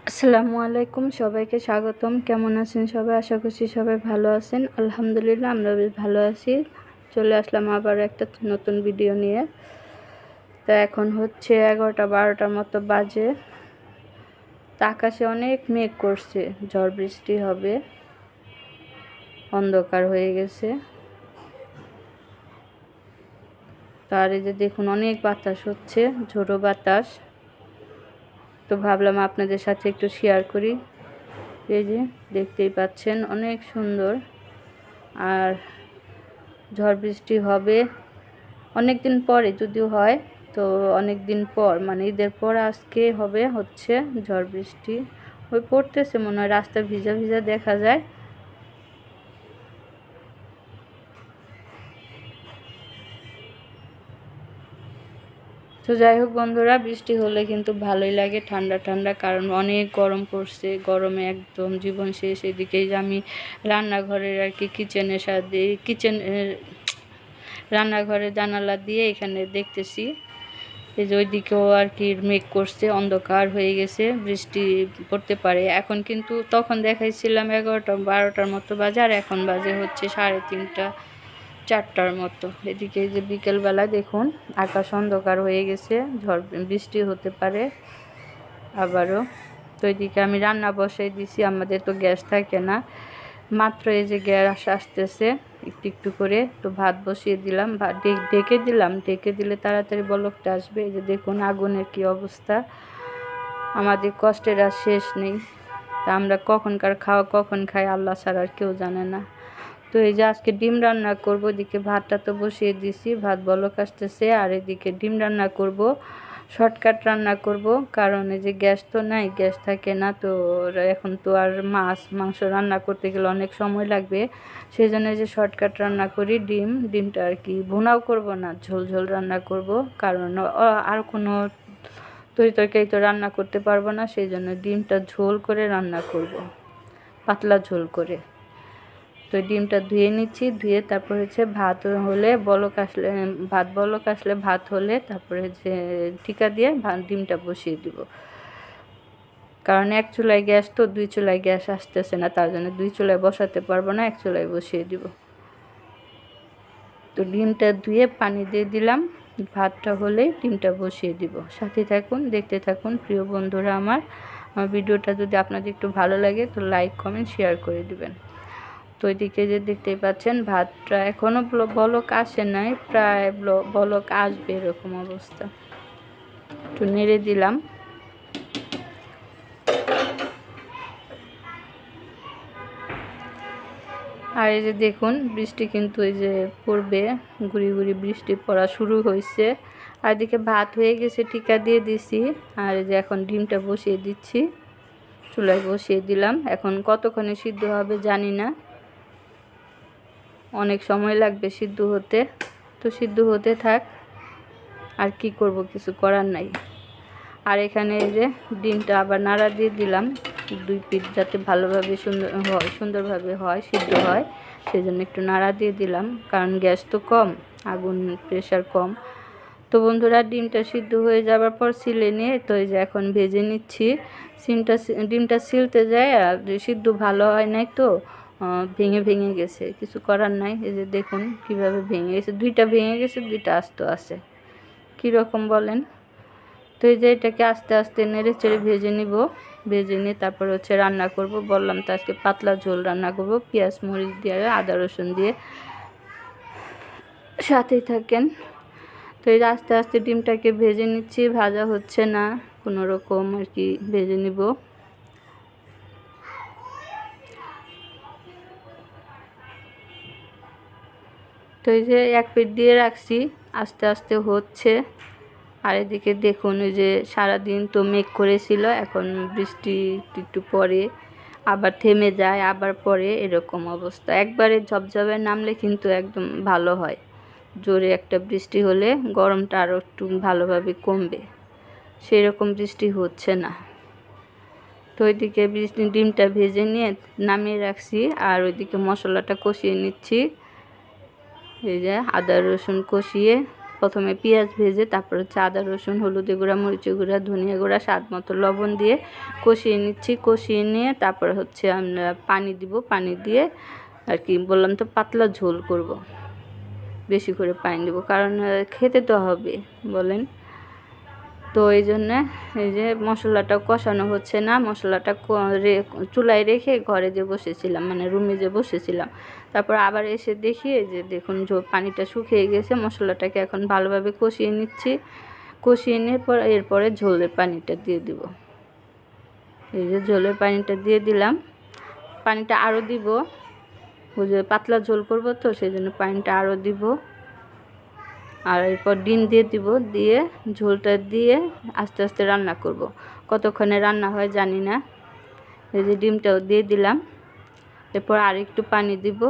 আসসালামু আলাইকুম, সবাইকে স্বাগতম। কেমন আছেন সবাই? আশা করছি সবাই ভালো আছেন। আলহামদুলিল্লাহ, আমরা বেশ ভালো আছি। চলে আসলাম আবার একটা নতুন ভিডিও নিয়ে। তা এখন হচ্ছে 11টা-12টার মতো বাজে। তা আকাশে অনেক মেঘ করছে, ঝড় বৃষ্টি হবে, অন্ধকার হয়ে গেছে। তার এই যে দেখুন, অনেক বাতাস হচ্ছে, ঝোড়ো বাতাস। তো ভাবলাম আপনাদের সাথে একটু শেয়ার করি। এই যে দেখতেই পাচ্ছেন, অনেক সুন্দর। আর ঝড় বৃষ্টি হবে অনেক দিন পরে, যদিও হয় তো অনেক দিন পর, মানে ঈদের পর আজকে হবে হচ্ছে ঝড় বৃষ্টি। ওই পড়তেছে মনে হয়, রাস্তা ভিজা ভিজা দেখা যায়। তো যাই হোক বন্ধুরা, বৃষ্টি হলে কিন্তু ভালোই লাগে, ঠান্ডা ঠান্ডা, কারণ অনেক গরম পড়ছে। গরমে একদম জীবন শেষ। এদিকেই যে আমি রান্নাঘরের আর কি কিচেনের সাথে রান্নাঘরের জানালা দিয়ে এখানে দেখতেছি। এই যে ওইদিকেও আর কি মেঘ করছে, অন্ধকার হয়ে গেছে, বৃষ্টি পড়তে পারে। এখন কিন্তু তখন দেখাইছিলাম 11টা-12টার মতো বাজে, আর এখন বাজে হচ্ছে 3:30-4টার মতো। এদিকে যে বিকেলবেলা দেখুন, আকাশ অন্ধকার হয়ে গেছে, ঝড় বৃষ্টি হতে পারে আবারও। তো এদিকে আমি রান্না বসাই দিছি, আমাদের তো গ্যাস থাকে না। মাত্র এই যে গ্যাস আসতেছে একটু একটু করে, তো ভাত বসিয়ে দিলাম, ভাত ঢেকে দিলাম। ঢেকে দিলে তাড়াতাড়ি বলকটা আসবে। এই যে দেখুন আগুনের কি অবস্থা। আমাদের কষ্টের আর শেষ নেই। তা আমরা কখনকার খাওয়া কখন খাই আল্লাহ ছাড়া আর কেউ জানে না। তো এই যে আজকে ডিম রান্না করব। এদিকে ভাতটা তো বসিয়ে দিছি, ভাত বলক আসতেছে। আর এদিকে ডিম রান্না করব, শর্টকাট রান্না করব, কারণ এই যে গ্যাস তো নাই, গ্যাস থাকে না। তো এখন তো আর মাংস রান্না করতে গেলে অনেক সময় লাগবে। সেই জন্য যে শর্টকাট রান্না করি, ডিমটা আর কি ভুনাও করব না, ঝোল ঝোল রান্না করব, কারণ আর কোনো তরকারি তো রান্না করতে পারবো না। সেই জন্য ডিমটা ঝোল করে রান্না করব, পাতলা ঝোল করে। তো ডিমটা ধুয়ে নিচ্ছি, ধুয়ে তারপর হচ্ছে ভাত হলে বলক আসলে, ভাত হলে তারপরে হচ্ছে টিকা দিয়ে ডিমটা বসিয়ে দিব। কারণ এক চুলায় গ্যাস, তো 2 চুলায় গ্যাস আসতেছে না, তার জন্য 2 চুলায় বসাতে পারবো না, 1 চুলায় বসিয়ে দিব। তো ডিমটা ধুয়ে পানি দিয়ে দিলাম, ভাতটা হলেই ডিমটা বসিয়ে দিব। সাথে থাকুন, দেখতে থাকুন প্রিয় বন্ধুরা। আমার ভিডিওটা যদি আপনাদের একটু ভালো লাগে তো লাইক কমেন্ট শেয়ার করে দিবেন। তো এদিকে যে দেখতেই পাচ্ছেন, ভাতটা এখনও বলক আসে নাই, প্রায় বলক আসবে এরকম অবস্থা। একটু নেড়ে দিলাম। আর এই যে দেখুন, বৃষ্টি কিন্তু এই যে পড়বে, গুড়ি গুড়ি বৃষ্টি পড়া শুরু হয়েছে। আর এদিকে ভাত হয়ে গেছে, টিকা দিয়ে দিছি। আর এই যে এখন ডিমটা বসিয়ে দিচ্ছি, চুলায় বসিয়ে দিলাম। এখন কতক্ষণে সিদ্ধ হবে জানি না, অনেক সময় লাগবে সিদ্ধ হতে। তো সিদ্ধ হতে থাক, আর কি করব, কিছু করার নাই। আর এখানে এই যে ডিমটা আবার নাড়া দিয়ে দিলাম, 2 পিঠ যাতে ভালোভাবে সুন্দরভাবে হয়, সিদ্ধ হয়। সেই জন্য একটু নাড়া দিয়ে দিলাম, কারণ গ্যাস তো কম, আগুন প্রেশার কম। তো বন্ধুরা, ডিমটা সিদ্ধ হয়ে যাওয়ার পর ছিলে নিয়ে, তো এই যে এখন ভেজে নিচ্ছি। ডিমটা সিলতে যায়, আর সিদ্ধ ভালো হয় নাই, তো ভেঙে ভেঙে গেছে, কিছু করার নাই। এই যে দেখুন কিভাবে ভেঙে গেছে, 2টা ভেঙে গেছে, 2টা আস্ত আছে। কীরকম বলেন? তো এই যে এটাকে আস্তে আস্তে নেড়ে চেড়ে ভেজে নিব। ভেজে নিয়ে তারপর হচ্ছে রান্না করব। বললাম তো আজকে পাতলা ঝোল রান্না করব, পেঁয়াজ মরিচ দিয়ে আদা রসুন দিয়ে। সাথেই থাকেন। তো এই যে আস্তে আস্তে ডিমটাকে ভেজে নিচ্ছি, ভাজা হচ্ছে না, কোনো রকম আর কি ভেজে নিব। তো এই যে 1 পিঠ দিয়ে রাখছি, আস্তে আস্তে হচ্ছে। আর এদিকে দেখুন, ওই যে সারাদিন তো মেঘ করেছিল, এখন বৃষ্টি একটু পরে আবার থেমে যায়, আবার পরে, এরকম অবস্থা। একবারে ঝপঝপে নামলে কিন্তু একদম ভালো হয়। জোরে একটা বৃষ্টি হলে গরমটা আরও একটু ভালোভাবে কমবে, সেই রকম বৃষ্টি হচ্ছে না। তো ওইদিকে ডিমটা ভেজে নিয়ে নামিয়ে রাখছি, আর ওইদিকে মশলাটা কষিয়ে নিচ্ছি। এই যে আদা রসুন কষিয়ে প্রথমে পেঁয়াজ ভেজে তারপর হচ্ছে আদা রসুন হলুদের গুঁড়া মরিচের গুঁড়া ধনিয়া গুঁড়া স্বাদ মতো লবণ দিয়ে কষিয়ে নিচ্ছি। কষিয়ে নিয়ে তারপর হচ্ছে আমরা পানি দিব, পানি দিয়ে আর কি বললাম তো পাতলা ঝোল করব, বেশি করে পানি দেবো কারণ খেতে তো হবে বলেন। তো এই জন্যে এই যে মশলাটা কষানো হচ্ছে না, মশলাটা চুলায় রেখে ঘরে যে বসেছিলাম মানে রুমে যে বসেছিলাম, তারপর আবার এসে দেখি যে দেখুন পানিটা শুকিয়ে গেছে। মশলাটাকে এখন ভালোভাবে কষিয়ে নিচ্ছি। কষিয়ে নেওয়ার পর এরপরে ঝোলের পানিটা দিয়ে দিব। এই যে ঝোলের পানিটা দিয়ে দিলাম। পানিটা আরও দিব, ওই যে পাতলা ঝোল করব তো সেই জন্য পানিটা আরও দিব। আর এরপর ডিম দিয়ে দিব, দিয়ে ঝোলটা দিয়ে আস্তে আস্তে রান্না করব। কতক্ষণে রান্না হয় জানি না। এই যে ডিমটাও দিয়ে দিলাম। এরপর আর একটু পানি দিব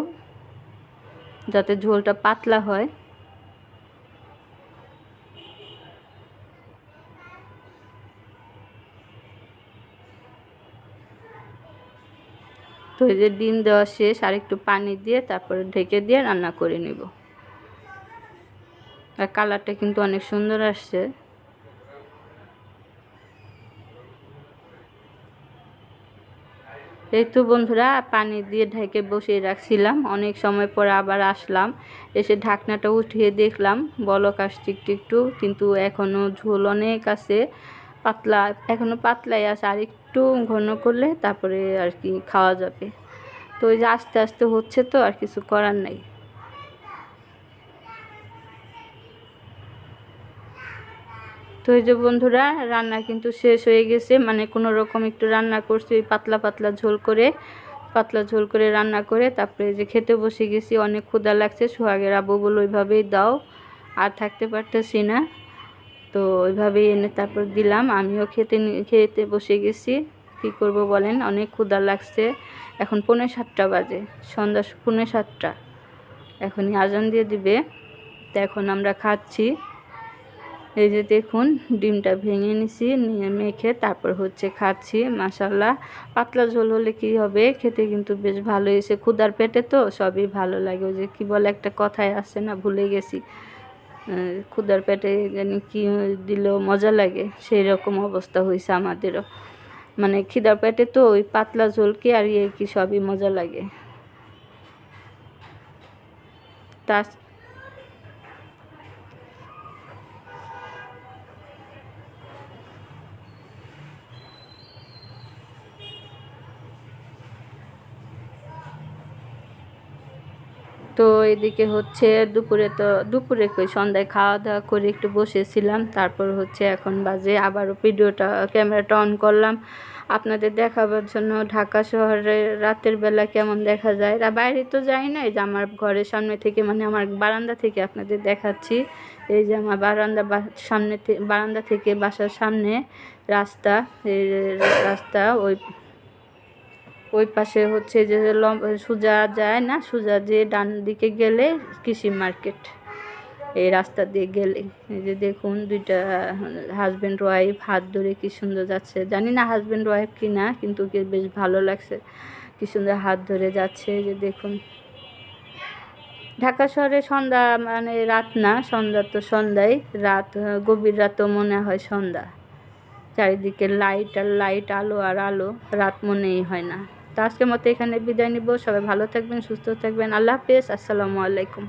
যাতে ঝোলটা পাতলা হয়। তো এই যে ডিম দেওয়া শেষ, আর একটু পানি দিয়ে তারপরে ঢেকে দিয়ে রান্না করে নেব। আর কালারটা কিন্তু অনেক সুন্দর আসছে। এই তো বন্ধুরা পানি দিয়ে ঢেকে বসিয়ে রাখছিলাম, অনেক সময় পরে আবার আসলাম, এসে ঢাকনাটা উঠিয়ে দেখলাম বলক আসছে একটু একটু, কিন্তু এখনও ঝোল অনেক আছে, পাতলা এখনও পাতলাই আছে, আর একটু ঘন করলে তারপরে আর কি খাওয়া যাবে। তো ওই যে আস্তে আস্তে হচ্ছে তো আর কিছু করার নাই। তো এই যে বন্ধুরা রান্না কিন্তু শেষ হয়ে গেছে, মানে কোনো রকম একটু রান্না করছি পাতলা পাতলা ঝোল করে রান্না করে তারপরে যে খেতে বসে গেছি। অনেক ক্ষুধা লাগছে, সোহাগের আব্বু বলল ওইভাবেই দাও, আর থাকতে পারতেছি না, তো ওইভাবেই এনে তারপর দিলাম। আমিও খেতে বসে গেছি। কি করব বলেন, অনেক ক্ষুধা লাগছে। এখন 6:45 বাজে, সন্ধ্যা 6:45, এখনই আজান দিয়ে দিবে। তো এখন আমরা খাচ্ছি। এই যে দেখুন ডিমটা ভেঙে নিছি, নিয়ে মেখে তারপর হচ্ছে খাচ্ছি। মাশাআল্লাহ পাতলা ঝোল হলে কি হবে, খেতে কিন্তু বেশ ভালো হয়েছে। ক্ষুধার পেটে তো সবই ভালো লাগে। ওই যে কি বলে একটা কথাই আছে না, ভুলে গেছি, ক্ষুধার পেটে জানি কি দিলেও মজা লাগে, সেই রকম অবস্থা হয়েছে আমাদেরও। মানে খিদার পেটে তো ওই পাতলা ঝোল কি আর কি সবই মজা লাগে। তা তো এদিকে হচ্ছে দুপুরে কই সন্ধ্যায় খাওয়া দাওয়া করে একটু বসেছিলাম। তারপর হচ্ছে এখন বাজে আবারও ক্যামেরাটা অন করলাম আপনাদের দেখাবার জন্য ঢাকা শহরে রাতের বেলা কেমন দেখা যায়। বাইরে তো যাই না, এই যে আমার ঘরের সামনে থেকে মানে আমার বারান্দা থেকে আপনাদের দেখাচ্ছি। এই যে আমার বারান্দা থেকে বাসার সামনে রাস্তা, এই রাস্তা ওই পাশে হচ্ছে যে সোজা যায় না, সোজা যে ডান দিকে গেলে কৃষি মার্কেট, এই রাস্তা দিয়ে গেলে এই যে দেখুন দুইটা হাজব্যান্ড ওয়াইফ হাত ধরে কি সুন্দর যাচ্ছে। জানি না হাজব্যান্ড ওয়াইফ কি না, কিন্তু কি বেশ ভালো লাগছে, কি সুন্দর হাত ধরে যাচ্ছে। এই যে দেখুন ঢাকা শহরে সন্ধ্যা মানে রাত না, সন্ধ্যা তো সন্ধ্যায়, রাত গভীর রাতও মনে হয় সন্ধ্যা। চারিদিকে লাইট আর লাইট, আলো আর আলো, রাত মনেই হয় না। তো আজকের মতো এখানে বিদায় নিব। সবাই ভালো থাকবেন, সুস্থ থাকবেন। আল্লাহ হাফেজ, আসসালামু আলাইকুম।